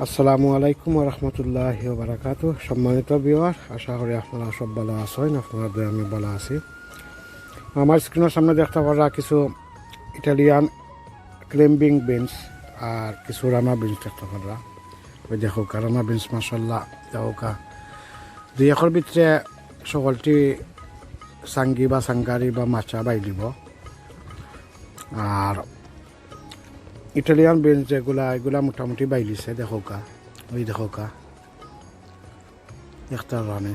আসসালামু আলাইকুম ওয়া রাহমাতুল্লাহি ওয়া বারাকাতুহু। সম্মানিত ভিউয়ার, আশা করি আপনারা সব ভালো আছেন। আপনাদের আমি ভালো আছি। আমার স্ক্রিনের সামনে দেখতে পারা কিছু ইটালিয়ান ক্লাইম্বিং বেঞ্চ আর কিছু রানা বেঞ্চ দেখতে পারা। ওই দেখো রানা বেঞ্চ মাশাআল্লাহ দেখো দুই একর ভিতরে সকলটি সাঙ্গি বা সাঙ্গারি বা মাচা বাইলিব। আর ইটালিয়ান বেঞ্চ এগুলা মোটামুটি বাইলিছে দেখো ওই দেখো একটা রানে।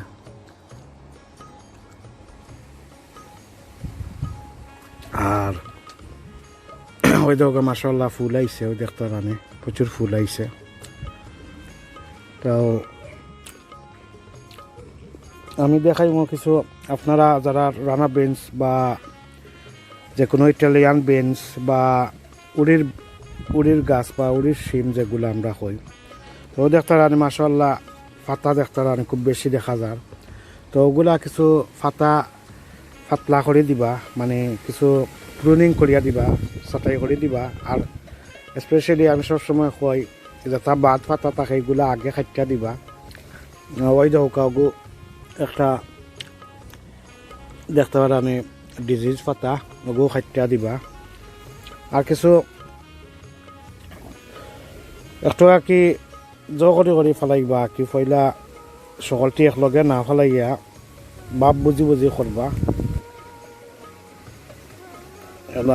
আর ওই দেখো মাশাআল্লাহ ফুল আইছে, ওই দেখতে রানে প্রচুর ফুল আইছে। তো আমি দেখাই কিছু আপনারা যারা রানা বেঞ্চ বা যে কোনো ইটালিয়ান বেঞ্চ বা উড়ির গাছ বা উড়ির শিম যেগুলো আমরা কই, তো দেখতে রানি মাশাআল্লাহ পাতা দেখতে রানি খুব বেশি দেখা যায়। তো ওগুলা কিছু পাতলা করে দিবা, মানে কিছু প্রুনিং করিয়া দিবা, ছাটাই করে দিবা। আর স্পেশালি আমি সবসময় কই যেটা বাদ পাতা থাকে এগুলা আগে খাইটা দিবা। ওই দেখো একটা দেখতে পারানি ডিজিজ পাতা ওগু খাইটা দিবা। আর কিছু একটু আর কি করে ফেলাইবা, কি ফইলা সকলটি একলগে না ফেলাইয়া বাপ বুঝি করবা।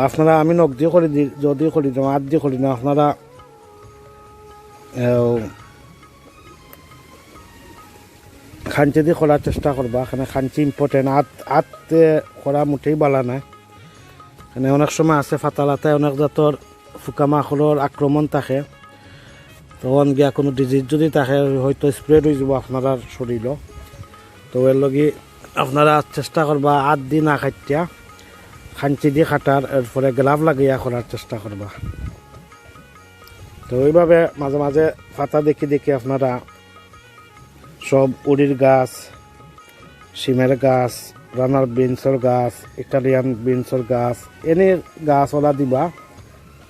আপনারা আমি নগদি করে দি, যদি করি না আদ দিয়ে করি না, আপনারা খাঞ্চি দিয়ে করার চেষ্টা করবা। এখানে খাঞ্চি ইম্পর্টেন্ট, আত করা মোটেই বালা না। এখানে অনেক সময় আছে ফাতালাতায় অনেক জাতর ফুকামাখলের আক্রমণ থাকে, তখন গিয়া কোনো ডিজিজ যদি থাকে হয়তো স্প্রেড হয়ে যাব আপনার শরীরও। তো এর লগে আপনারা চেষ্টা করবা আট দিন না খাইয়া খাঞ্চি দিয়ে খাটার, এরপরে গ্লাভ লাগিয়া করার চেষ্টা করবা। তো ওইভাবে মাঝে মাঝে পাতা দেখি আপনারা সব উড়ির গাছ, শিমের গাছ, রানার বিনসের গাছ, ইটালিয়ান বিনসের গাছ এনে গাছওয়ালা দিবা।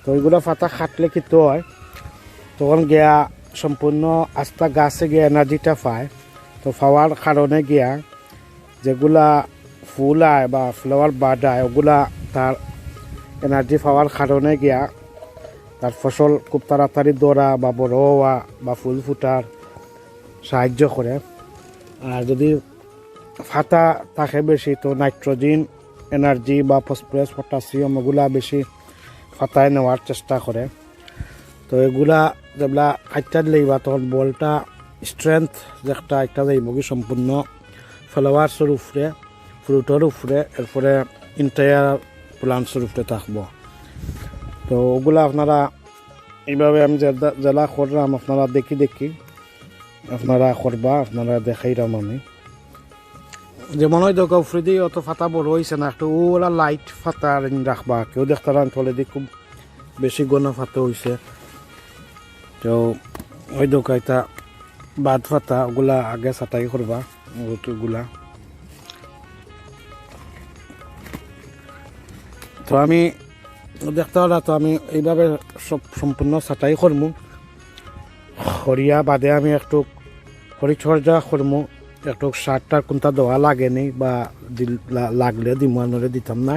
তো ওইগুলো পাতা খাটলে কিন্তু হয় তখন গিয়া সম্পূর্ণ আস্তা গাছে গিয়া এনার্জিটা পায়। তো পাওয়ার কারণে গিয়া যেগুলা ফুল আয় বা ফ্লাওয়ার বার্ড আয় ওগুলা তার এনার্জি পাওয়ার কারণে গিয়া তার ফসল খুব তাড়াতাড়ি দৌড়া বা বড় হওয়া বা ফুল ফুটার সাহায্য করে। আর যদি ফাতা থাকে বেশি তো নাইট্রোজেন এনার্জি বা ফসফরাস পটাশিয়াম ওগুলা বেশি ফাতায় নেওয়ার চেষ্টা করে। তো এগুলা যেগুলা খাইটা দিলেইবা তখন বলটা স্ট্রেংথ যেটা একটা যাইব কি সম্পূর্ণ ফ্লাওয়ার্সের উপরে, ফ্রুটের উপরে, এরপরে ইন্টায়ার প্লান্টসের উপরে থাকবো। তো ওগুলা আপনারা এইভাবে আমি জেলা করলাম, আপনারা দেখি আপনারা করবা, আপনারা দেখাইলাম আমি। যেমন ওই দোকা উফরে দিয়ে অত ফাতা বড় হয়েছে না, একটু ওরা লাইট ফাতা রাখবা। কেউ দেখতে রান তলে দিয়ে খুব বেশি গণ ফাতা হয়েছে, তো ওই দোকাইটা বাদ ফাতা ওগুলা আগে ছাটাই করবা ওগুলা। তো আমি দেখতে হলে তো আমি এইভাবে সব সম্পূর্ণ ছাটাই করমু, হরিয়া বাদে আমি একটু পরিচর্যা করমু, একটু সারটা কোনটা দেওয়া লাগেনি বা লাগলে দিমুয়ানরে দিতাম না,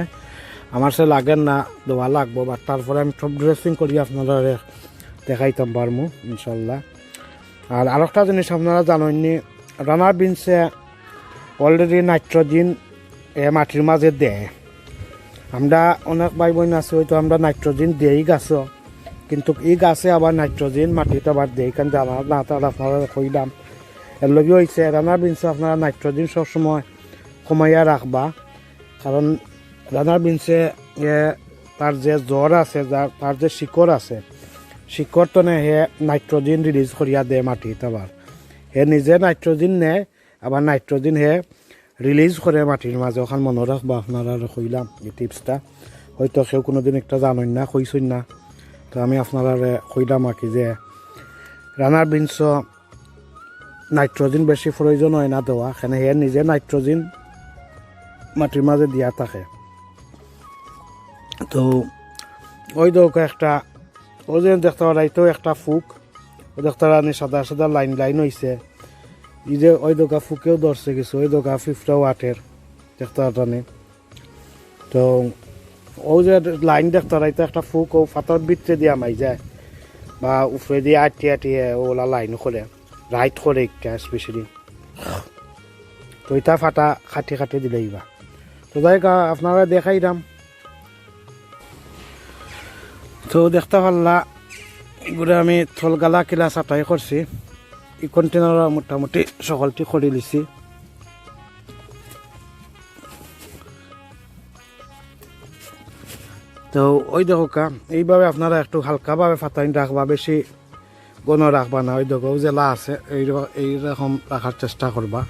আমার সে লাগেন না দেওয়া লাগবো। বা তারপরে আমি সব ড্রেসিং করি আপনারা দেখাইতাম পারমু ইনশাল্লাহ। আর আরেকটা জিনিস আপনারা জানেননি, রানার বিনসে অলরেডি নাইট্রোজেন মাটির মাঝে দেয়। আমরা অনেক ভাই বোন আছে হয়তো আমরা নাইট্রোজেন দিই গাছও, কিন্তু এই গাছে আবার নাইট্রোজেন মাটিতে আবার দেয়, কারণ জানা না তাহলে আপনারা কইলাম। এর লগে হয়েছে রানার বিনসে আপনারা নাইট্রোজেন সবসময় কমাইয়া রাখবা, কারণ রানার বিনসে তার যে জ্বর আছে, তার যে শিকড় আছে, শিকড় তো নে হে নাইট্রোজেন রিলিজ করিয়া দেয় মাটিত। আবার হে নিজে নাইট্রোজেন নেয়, আবার নাইট্রোজেন হে রিলিজ করে মাটির মাঝে। ওখান মনে রাখবা আপনারা কইলাম এই টিপসটা, হয়তো কেউ কোনোদিন একটা জানেন না কইসই না। তো আমি আপনারা কইলাম আর কি যে রানার বিনস নাইট্রোজেন বেশি প্রয়োজন হয় না দেওয়া, এখানে হে নিজে নাইট্রোজেন মাটির মাঝে দিয়া থাকে। তো ওই দৌকা একটা ওই যে দেখতে পারাইতো একটা ফুক ওই দেখতারানি সাদা সাদা লাইন লাইন হয়েছে এই যে ওই দোকা ফুকেও ধরছে কিছু ওই দোকা 50 ওয়াটের দেখতারানি তো ওই যে লাইন দেখতারাইতে একটা ফুক ও ফাতার ভিতরে দিয়া মাই যায় বা উপরে দিয়ে আটিয়ে ওলা লাইন করে রাইট করে একটা স্পেশালি তো এটা ফাটা খাটি দিলেই বা তো যাই আপনারা দেখাই দাম তো দেখতে পারলা ঘুরে আমি থলগালা কিলা চাটাই করছি এই কন্টেনার মোটামুটি সকলটি করে লিছি তো ওই দেখো কা এইভাবে আপনারা একটু হালকাভাবে ফাটাইন রাখবা বেশি গণ রাখবা না ওই দেখো জেলা আছে এইরকম রাখার চেষ্টা করবা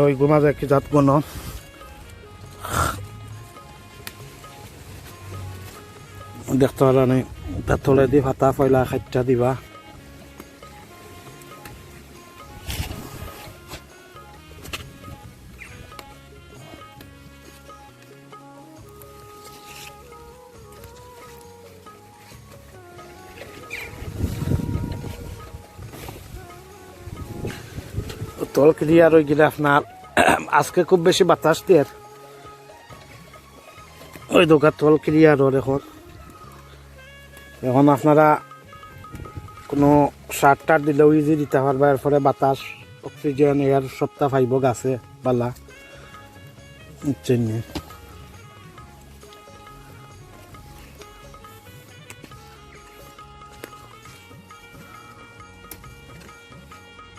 ওই মাঝে কি জাত গণ দেখতে পারা নেই তার তলে দিয়ে ফাটা পয়লা খাইটা দিবা তল ক্লিয়ার হয়ে গেলে আপনার আজকে খুব বেশি বাতাস দিয়ে ওই দোকান তল ক্লিয়ার হল এখন আপনারা কোনো সার টার দিলেও ইজি দিতে পারবা এরপরে বাতাস অক্সিজেন এয়ার সপ্তাহ পাইব গাছে বালা জন্য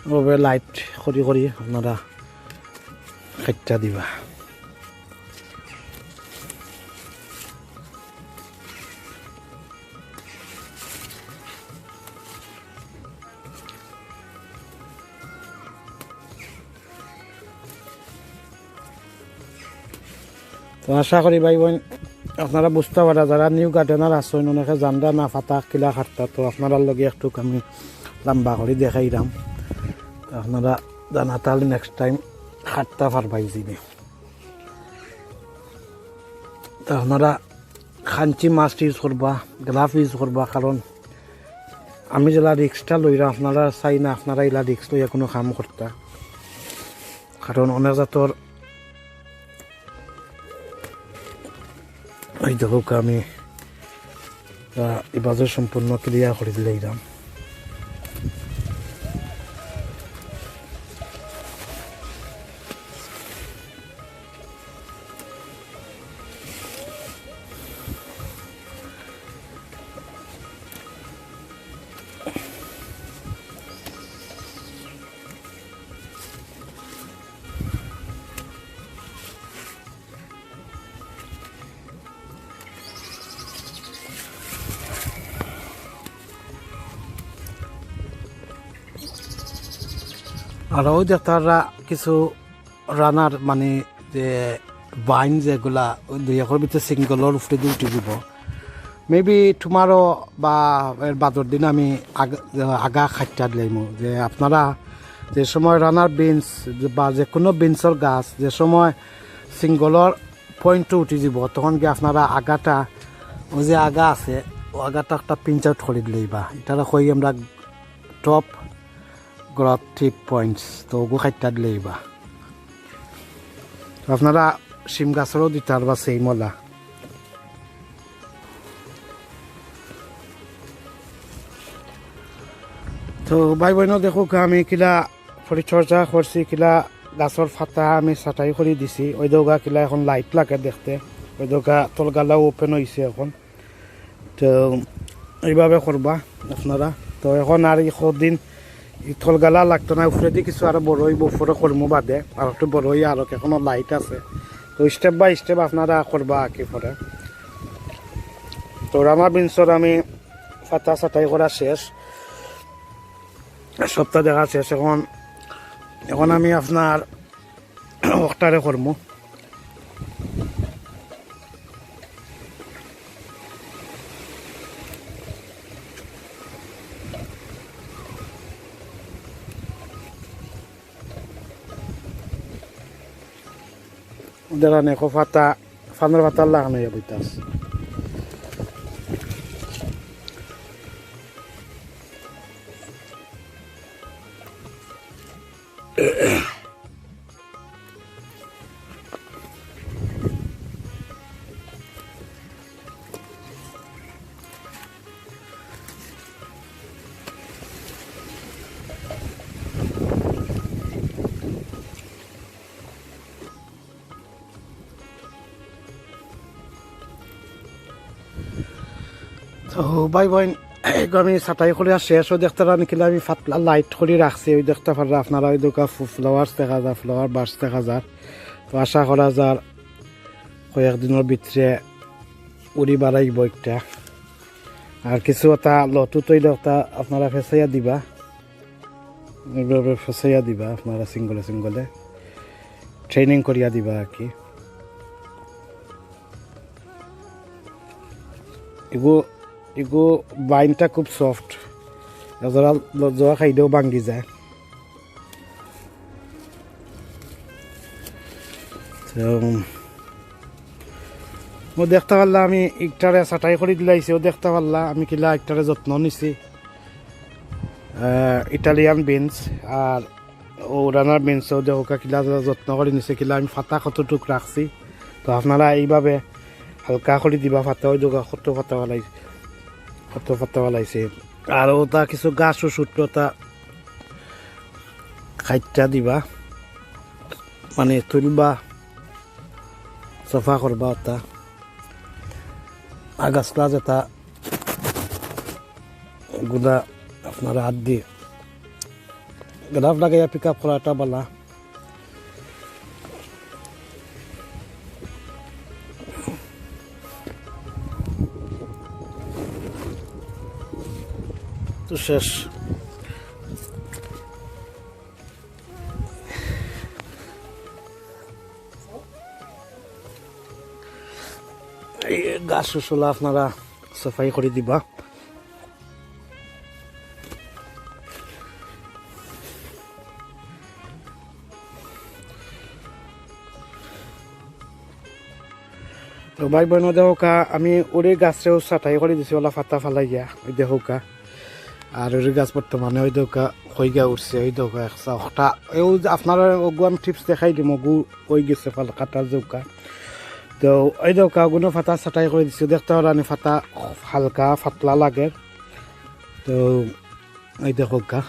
ওভাবে লাইট করি আপনারা খাইটা দিবা তো আশা করি ভাই বোন আপনারা বুঝতে পারা যারা নিউ গার্ডেনার আসেন অনেকে জানরা না ফাটা কিলা খাটতা তো আপনারা লগে একটু আমি লম্বা করে দেখাই দাম আপনারা জানা তাহলে নেক্সট টাইম খাটতে পারবাই জিনে তো আপনারা খাঞ্চি মাছ ইউজ করবা গ্লাভ ইউজ করবা কারণ আমি যেলা রিক্সটা লইরা আপনারা চাই না আপনারা এলা রিক্স লইয়া কোনো কাম করতা কারণ অনেক জাতর এই দেখো আমি এবারে সম্পূর্ণ ক্লিয়ার করে দিলে দাম আর ওই যে তারা কিছু রানার মানে যে বাইন যেগুলা দুই একর ভিতরে সিঙ্গলের উপরে দিয়ে উঠে দিব মেবি টুমারো বা এর বাদর দিন আমি আগা খাইটা দিলাম যে আপনারা যে সময় রানার বিনস বা যে কোনো বিনসের গাছ যে সময় সিঙ্গলের পয়েন্টে উঠে দিব তখন কি আপনারা আগাটা ওই যে আগা আছে ও আগাটা একটা পিঞ্চ আউট করে দিলেই বা এটা কই আমরা টপ গ্রথ টিপ পয়েন্টস তো ওগু খাইটা দিলেই বা আপনারা শিম গাছেরও দিতে পারবা সেই মলা তো ভাই বোন দেখো আমি কিলা পরিচর্যা করছি কিলা গাছের ফাতা আমি ছাটাই করে দিছি ওই দৌগা কিলা এখন লাইট লাগে দেখতে ওই দৌগা তলগালাও ওপেন হয়েছে এখন তো এইভাবে করবা আপনারা তো এখন আর দিন থলগালা লাগতো না উপরে দিয়ে কিছু আরো বড় হইব উপরে করবো বাদে আর একটু বড় হইয়া আরো এখনো লাইট আছে তো স্টেপ বাই স্টেপ আপনারা করবা আঁকি পরে তো রামা বিনসর আমি ফাতা ছাটাই করা শেষ সপ্তাহ দেখা শেষ এখন আমি আপনার অক্টারে করবো Darane ko fata fanor fata lagne ya bitas তো ভাই বোন আমি ছাটাই করে শেষ ও দেখতে পারেন কিনা আমি ফাতলা লাইট করে রাখছি ওই দেখতে পারেন আপনারা ওই দোকান ফ্লাওয়ার্স দেখা যায় ফ্লাওয়ার বার্স দেখা যায় তো আশা করা যার কয়েকদিনের ভিতরে উড়ি বাড়াইব একটা আর কিছু একটা লটু তৈল একটা আপনারা ফেসাইয়া দিবা এইভাবে ফেসাইয়া দিবা আপনারা সিঙ্গলে সিঙ্গলে ট্রেনিং করিয়া দিবা আর কি এগো বাইনটা খুব সফট যারা জোয়া খাইলেও ভাঙ্গি যায় ও দেখতে পারলাম আমি একটারে ছাটাই করে দিলাইছি ও দেখতে পারলাম আমি কিলা একটারে যত্ন নিছি ইটালিয়ান বিনস আর ও রানার বিনসও দেখা কিলা যত্ন করে নিছে কিলা আমি ফাটা কতটুক রাখছি তো আপনারা এইভাবে হালকা করে দিবা ফাটা ওই দেখা কত ফাটা বালাইছে আর ওটা কিছু গাছ ওষুধ ওটা খাইটা দিবা মানে তুলবা সফা করবা ওটা আগাছলা যেটা গুলা আপনারা হাত দিয়ে গ্রাফ লাগাইয়া পিক আপ করাটা বলা তো শেষ এই গাছ শুলা আপনারা সাফাই করে দিবা তো ভাই বোন দেখা আমি ওরে গাছেও ছাটাই করে দিছি ওলা ফাটা ফালাইয়া ওই দেখা আর ওই গাছ বর্তমানে ওই দেখা হইগা উঠছে ওই দেখা একটা এও আপনারা ওগুয়ান টিপস দেখাই দিম ওগু ওই গেছে ফাল কাটার জৌকা তো ওই দেখা ওগুলো ফাটা ছাটাই করে দিছি দেখতে পারানি ফাটা হালকা ফাতলা লাগে তো ওই দেখা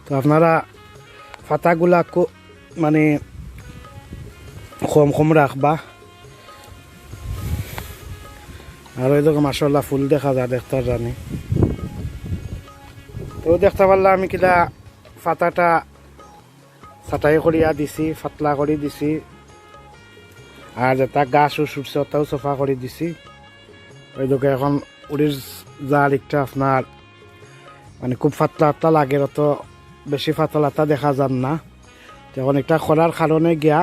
তো আপনারা ফাটাগুলা মানে কম রাখবা আর ওই দেখো মাশাআল্লাহ ফুল দেখা যায় দেখতে জানি তো দেখতে পারলাম আমি কিলা ফাটাটা ছাটাই করিয়া দিছি ফাতলা করে দিছি আর যেটা গাছ উঠছে ওটাও সফা করে দিছি ওই দেখো এখন উড়ির জাল একটা আপনার মানে খুব ফাতলা লাগে অত বেশি ফাতলাটা দেখা যান না এখন এটা করার কারণে গিয়া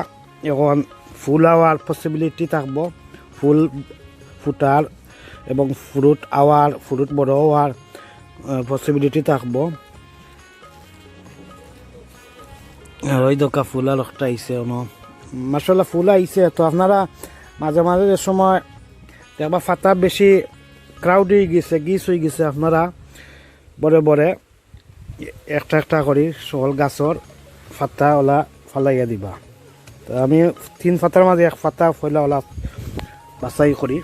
এখন ফুল হওয়ার পসিবিলিটি থাকবো ফুল ফুটার এবং ফ্রুট বড় হওয়ার পসিবিলিটি থাকবো আর ওই দোকা ফুল আর একটা আইসে মাশাআল্লাহ ফুল আইসে তো আপনারা মাঝে মাঝে যে সময় দেখবা ফাতা বেশি ক্রাউড হয়ে গেছে গিস হয়ে গেছে আপনারা বড় একটা করে সকল গাছর ফাতা ওলা ফালাইয়া দিবা তো আমি 3 ফাতার মাঝে 1 ফাতা ফয়লা ওলা বাছাই করি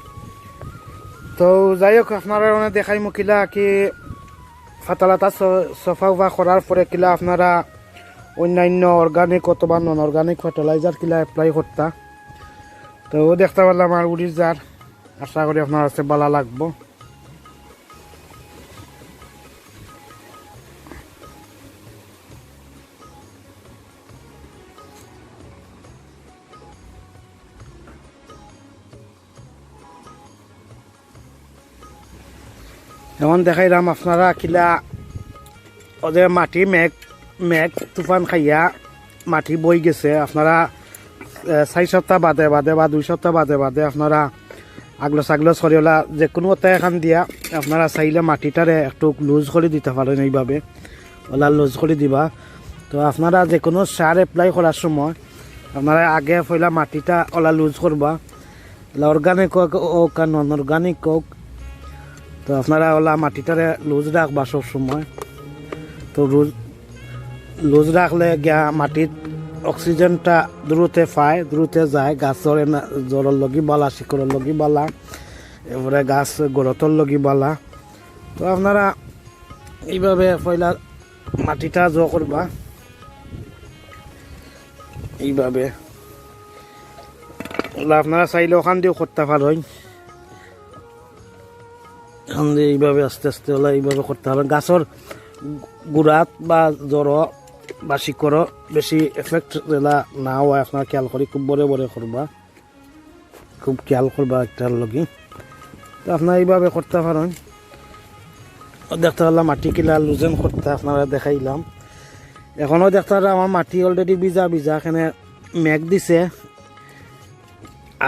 তো যাই হোক আপনারা দেখাই কিলা কি ফাতালাতা সফা করার পরে কিলা আপনারা অন্যান্য অর্গানিক অথবা নন অর্গানিক ফার্টিলাইজার কিলা অ্যাপ্লাই করতা তো দেখতে পারলাম আর উড়ির যার আশা করি আপনার কাছে ভালো লাগবো যেমন দেখাইলাম আপনারা কিলা ওদের মাটি মেঘ তুফান খাইয়া মাটি বই গেছে আপনারা 4 সপ্তাহ বাদে বা 2 সপ্তাহ বাদে আপনারা আগলো সরিওলা যে কোনো এখান দিয়া আপনারা চাইলে মাটিটারে একটু লুজ করে দিতে পারেন এইভাবে ওলা লুজ করে দিবা তো আপনারা যে কোনো সার এপ্লাই করার সময় আপনারা আগে পয়লা মাটিটা ওলা লুজ করবা অর্গানিক হোক আর নন অর্গানিক হোক তো আপনারা ওলা মাটিটারে লুজ রাখবা সব সময়। তো লুজ রাখলে গিয়া মাটির অক্সিজেনটা দ্রুতে পায়, দ্রুতে যায়, গাছর জ্বরের লগি বালা, শিকড়ের লগি বালা, এবারে গাছ গরতর লগি বালা। তো আপনারা এইভাবে পয়লা মাটিটা করবা, এইভাবে আপনারা চাইলে ওখান দিয়েও করতে পারেন। ওখান দিয়ে এইভাবে আস্তে আস্তে ওলা এইভাবে করতে পারেন। গাছর গুড়াত বা জ্বর বা শিকড় বেশি এফেক্ট যেলা না হয় আপনার খেয়াল করি, খুব বড় বড় করবা, খুব খেয়াল করবা একটার লগে। তো আপনারা এইভাবে করতে পারেন। দেখতে পারলাম মাটি কিলা লুজেন করতে আপনারা দেখাইলাম। এখনও দেখতে পারলাম আমার মাটি অলরেডি ভিজা ভিজা, এখানে মেঘ দিছে।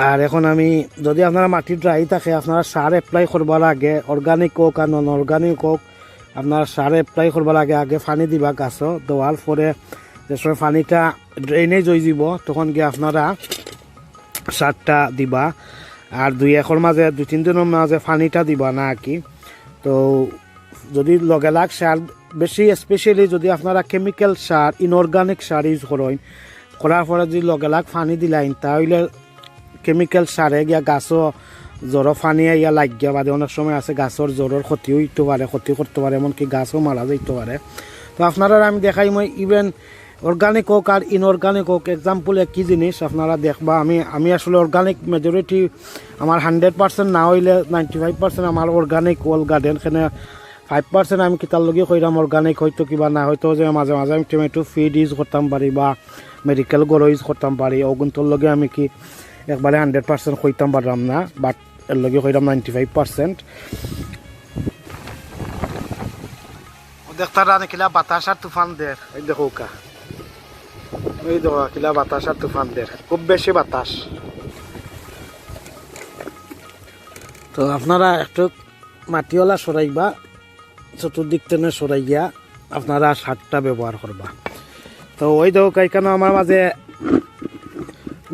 আর এখন আমি যদি আপনারা মাটি ড্রাই থাকে আপনারা সার এপ্লাই করবার আগে, অর্গানিক হোক আর নন অর্গানিক হোক, আপনারা সার এপ্লাই করবার আগে আগে পানি দিবা গাছ। দেওয়ার পরে যে সময় পানিটা ড্রেনে জই যাব তখন গিয়ে আপনারা সারটা দিবা। আর 2-1 মাঝে 2-3 দিনের মাঝে পানিটা দিবা না আর কি। তো যদি লগে লাগ সার বেশি, স্পেশালি যদি আপনারা কেমিক্যাল সার, ইনঅর্গানিক সার ইউজ করেন, করার পরে যদি লগে লাগ পানি দিলাইন, তাহলে কেমিক্যাল সারে গিয়া গাছও জ্বর ফানিয়া ইয়া লাগিয়া বাদে অনেক সময় আছে গাছর জ্বরের ক্ষতি হইতে পারে, ক্ষতি করতে পারে, এমনকি গাছও মারা যাইতে পারে। তো আপনারা আমি দেখাই মই ইভেন অর্গানিক হোক আর ইনঅর্গানিক হোক, এক্সাম্পল একই জিনিস আপনারা দেখবা। আমি আসলে অর্গানিক মেজরিটি আমার 100% না হইলে 95% আমার অর্গানিক ওয়াল গার্ডেন, এখানে 5% আমি কিতার লগে কইরাম অর্গানিক হয়তো কিবা না হয়তো, যে মাঝে মাঝে আমি টমেটো ফিড ইউজ করতাম পারি বা মেডিকেল গড় ইউজ করতাম পারি, ওগুনটোর লগে আমি কি একবারে 100% কইতাম পারলাম না, বাট এর লগে কইরাম 95%। দেখতারা কিলা বাতাস আর তুফান দের, এই দেখো কা, এই দেখো কিলা বাতাস আর তুফান দের, খুব বেশি বাতাস। তো আপনারা একটু মাটিওয়ালা সরাইবা, চতুর্দিক টেনে সরাইয়া আপনারা সারটা ব্যবহার করবা। তো ওই দেখো কেন আমার মাঝে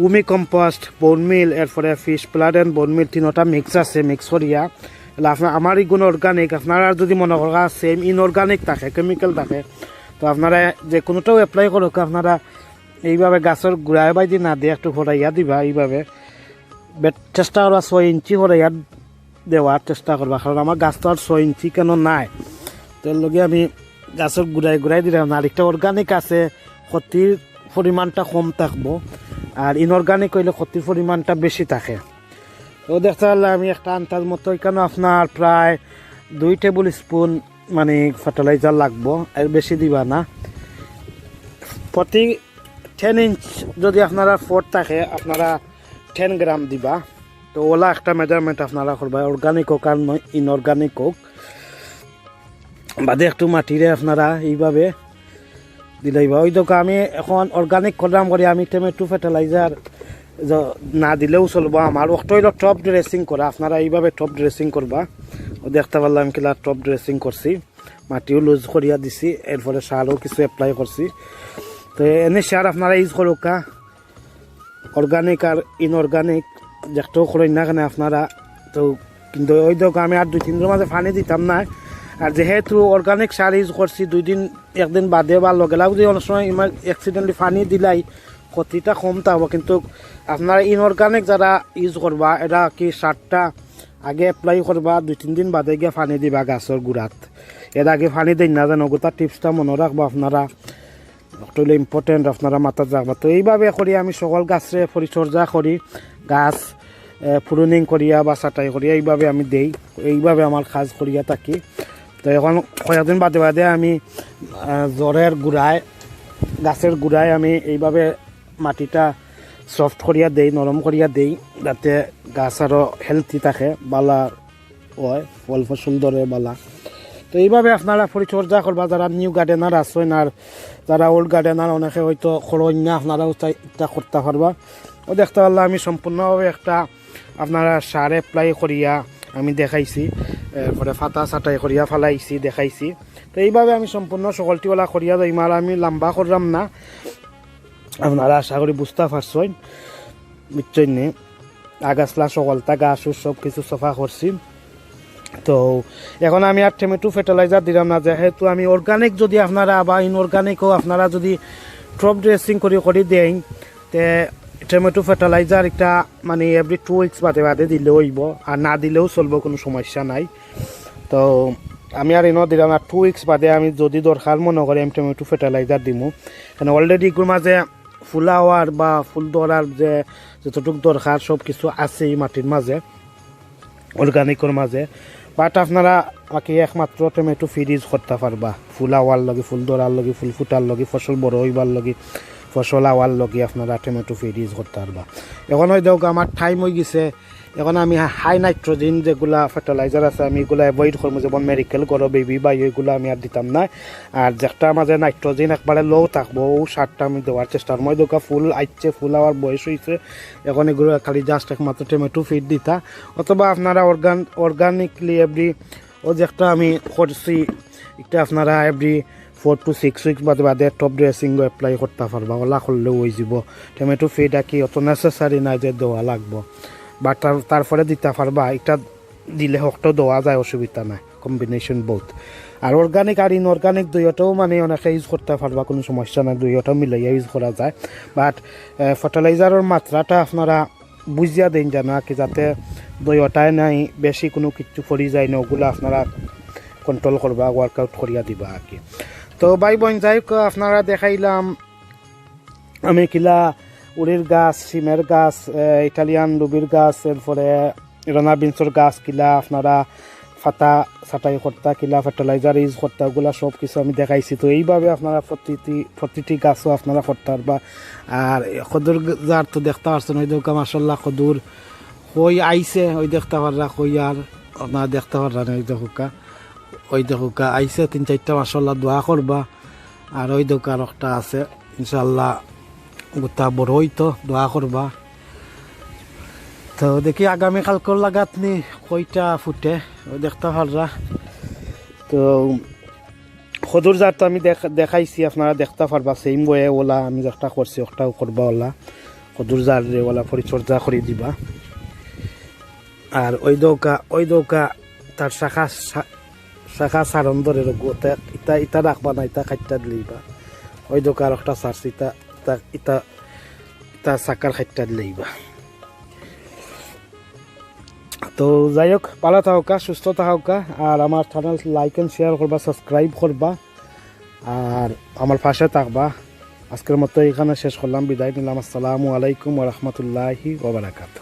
উমি কম্পোস্ট, বোনমিল, এরপরে ফিশ প্লাড এন্ড বোনমিল 3টা মিক্স আছে, মিক্স করিয়া আপনার আমার এইগুলো অর্গানিক। আপনারা যদি মনে করা সেম ইনঅর্গানিক থাকে, কেমিক্যাল থাকে, তো আপনারা যে কোনোটাও অ্যাপ্লাই করুক, আপনারা এইভাবে গাছের গুড়ায় বাইদি না দিয়ে একটু হরাইয়া দিবা। এইভাবে চেষ্টা করবা 6 ইঞ্চি হরাইয়া দেওয়ার চেষ্টা করবা, কারণ আমার গাছ তো আর 6 ইঞ্চি কেন নাই, তো এর লগে আমি গাছের গুড়াই গুড়াই দিলাম। আরেকটা অর্গানিক আছে, ক্ষতির পরিমাণটা কম থাকবো, আর ইনঅর্গানিক হইলে ক্ষতির পরিমাণটা বেশি থাকে। তো দেখতে পারলে আমি একটা আন্দাজ মতো এখানে আপনার প্রায় 2 টেবিল স্পুন মানে ফার্টিলাইজার লাগবো, এর বেশি দিবা না। প্রতি 10 ইঞ্চ যদি আপনারা ফোর্ট থাকে আপনারা 10 গ্রাম দিবা। তো ওলা একটা মেজারমেন্ট আপনারা করবা, অর্গানিক হোক আর ইনঅর্গানিক হোক। বাদে একটু মাটিরে আপনারা এইভাবে দিলাইবা। ওই দোকা আমি এখন অর্গানিক করলাম করে আমি টমেটো ফার্টিলাইজার না দিলেও চলবো। আমার ওটা হইল টপ ড্রেসিং করা, আপনারা এইভাবে টপ ড্রেসিং করবা। ও দেখতে পারলাম কিলা টপ ড্রেসিং করছি, মাটিও লুজ করিয়া দিছি, এরপরে সারও কিছু অ্যাপ্লাই করছি। তো এনে সার আপনারা ইউজ করুকা, অর্গানিক আর ইনঅর্গানিক যেটাও করেন না কেন আপনারা। তো কিন্তু ওই দোকা আমি আর 2-3 দিনের মাঝে পানি দিতাম না। আর যেহেতু অর্গানিক সার ইউজ করছি 1 দিন বাদে বা লগে লাগ যদি অনেক সময় ইমার অ্যাক্সিডেন্টলি পানি দিলাই ক্ষতিটা কম থাকবো। কিন্তু আপনারা ইনঅর্গানিক যারা ইউজ করবা, এটা কি সারটা আগে অ্যাপ্লাই করবা, 2-3 দিন বাদে গিয়ে পানি দিবা গাছের গুড়াত। এর আগে পানি দিন না জানো, গোটা টিপসটা মনে রাখবা আপনারা, হইলে ইম্পর্টেন্ট আপনারা মাথায় রাখবা। তো এইভাবে করি আমি সকল গাছে পরিচর্যা করি, গাছ প্রুনিং করিয়া বা ছাটাই করিয়া এইভাবে আমি দেই, এইভাবে আমার কাজ করিয়া থাকি। তো এখন কয়েকদিন বাদে বাদে আমি জ্বরের গুড়ায়, গাছের গুড়ায় আমি এইভাবে মাটিটা সফট করিয়া দেই, নরম করিয়া দেই, যাতে গাছ আরও হেলথি থাকে, বালা হয়, ফল ফসল ধরে বালা। তো এইভাবে আপনারা পরিচর্যা করবা যারা নিউ গার্ডেনার আছেন, আর যারা ওল্ড গার্ডেনার অনেকে হয়তো খরঞ্জা আপনারাও এটা করতে পারবা। ও দেখতে পারলাম আমি সম্পূর্ণভাবে একটা আপনারা সার অ্যাপ্লাই করিয়া আমি দেখাইছি, এরপরে ফাতা ছাটাই করিয়া ফেলাইছি দেখাইছি। তো এইভাবে আমি সম্পূর্ণ সকলটিওয়ালা করিয়া যাই, আর আমি লম্বা করলাম না, আপনারা আশা করি বুঝতে পারছেন বুঝছেন নি। আগাছলা সকলটা গাছ সব কিছু সফা করছি, তো এখন আমি আর টমেটো ফার্টিলাইজার দিলাম না, যেহেতু আমি অর্গানিক যদি আপনারা বা ইনঅর্গানিকও আপনারা যদি টপ ড্রেসিং করে দেন, তে টমেটো ফার্টিলাইজার একটা মানে এভরি 2 উইকস বাদে বাদে দিলেও হইব, আর না দিলেও চলবো, কোনো সমস্যা নাই। তো আমি আর এনে দিলাম, আর 2 উইকস বাদে আমি যদি দরকার মনে করি আমি টমেটো ফার্টিলাইজার দিব, কারণ অলরেডি এগুলোর মাঝে ফুলাওয়ার বা ফুল ধরার যে যতটুকু দরকার সব কিছু আছে এই মাটির মাঝে, অর্গানিকর মাঝে। বাট আপনারা বাকি একমাত্র টমেটো ফ্রিজ করতে পারবা ফুল আওয়ার লগে, ফুল ধরার লগে, ফুল ফুটার লগে, ফসল বড় হইবার লগে, ফসল আওয়ার লগে আপনারা টমেটো ফ্রিজ করতে পারবা। এখন হয় দেখো আমার টাইম হয়ে গেছে, এখন আমি হাই নাইট্রোজেন যেগুলা ফার্টিলাইজার আছে আমি এগুলো অ্যাভয়েড করবো, যেমন মেডিকেল করো বেবি বা এইগুলো আমি আর দিতাম না। আর যেটা মাঝে নাইট্রোজেন একবারে লো থাকবো ও সারটা আমি দেওয়ার চেষ্টা করবো। দেখা ফুল আইচ্ছে, ফুল আওয়ার বয়স হয়েছে, এখন এগুলো খালি জাস্ট একমাত্র টমেটো ফিড দিতা, অথবা আপনারা অর্গানিকলি এভরি ও যেটা আমি করছি এটা আপনারা এভরি 4 to 6 উইকস বাদে বাদে টপ ড্রেসিং অ্যাপ্লাই করতে পারবা, ওলা করলেও হয়ে যাব। টমেটো ফিড কি অত নেসেসারি নাই যে দেওয়া লাগবো, বা তারপরে দিতে পারবা, এটা দিলে হকটাও দেওয়া যায়, অসুবিধা নাই, কম্বিনেশন বোথ। আর অর্গানিক আর ইনঅর্গানিক দুইটাও মানে অনেকে ইউজ করতে পারবা, কোনো সমস্যা নাই, দুইটাও মিলাইয়া ইউজ করা যায়। বাট ফার্টিলাইজারের মাত্রাটা আপনারা বুঝিয়া দেন যেন কি, যাতে দুইটায় নাই বেশি কোনো কিছু পড়ি যায় না, ওগুলো আপনারা কন্ট্রোল করবা, ওয়ার্কআউট করিয়া দিবা আর কি। তো ভাই বোন যাই হোক, আপনারা দেখাইলাম আমি কিলা উড়ির গাছ, সিমের গাছ, ইটালিয়ান লুবির গাছ, এরপরে রানা বিনসর গাছ কিলা আপনারা ফাতা ছাটাই করতা, কিলা ফার্টিলাইজার ইউজ করতা, ওগুলা সব কিছু আমি দেখাইছি। তো এইভাবে আপনারা প্রতিটি গাছও আপনারা করতে পারবা। আর খদুর যার তো দেখতে পারছেন, ওই দেখা মাসাল্লাহ খদুর কই আইছে, ওই দেখতে পাররা কই, আর আপনারা দেখতে পাররা না, ওই দেখুকা আইছে 3-4টা, মাসাল্লাহ দোয়া করবা। আর ওই দোকান একটা আছে, ইনশাল্লাহ গোটা বড় হইতো, দোয়া করবা। তো দেখি আগামীকালকর লাগাত নি কইটা ফুটে, ওই দেখতে পাররা। তো খদুর জাত তো আমি দেখাইছি, আপনারা দেখতে পারবা সেম বয়ে, ওলা আমি যেটা করছি ওটাও করবা, ওলা খদুর জাত রে ওলা পরিচর্যা করে দিবা। আর ওই দৌকা তার শাখা সারণ ধরে রোগতে ইটা রাখবা না, ইটা খাইটা দিলেইবা। ওই দোকান একটা সারছি ইটা চাকার খাইটা দিলেইবা। তো যাই হোক, ভালো থাকা, সুস্থ থাকা, আর আমার চ্যানেল লাইক এন্ড শেয়ার করবা, সাবস্ক্রাইব করবা, আর আমার পাশে থাকবা। আজকের মতো এখানে শেষ করলাম, বিদায় নিলাম। আসসালামু আলাইকুম ওয়া রাহমাতুল্লাহি ওয়া বারাকাতুহু।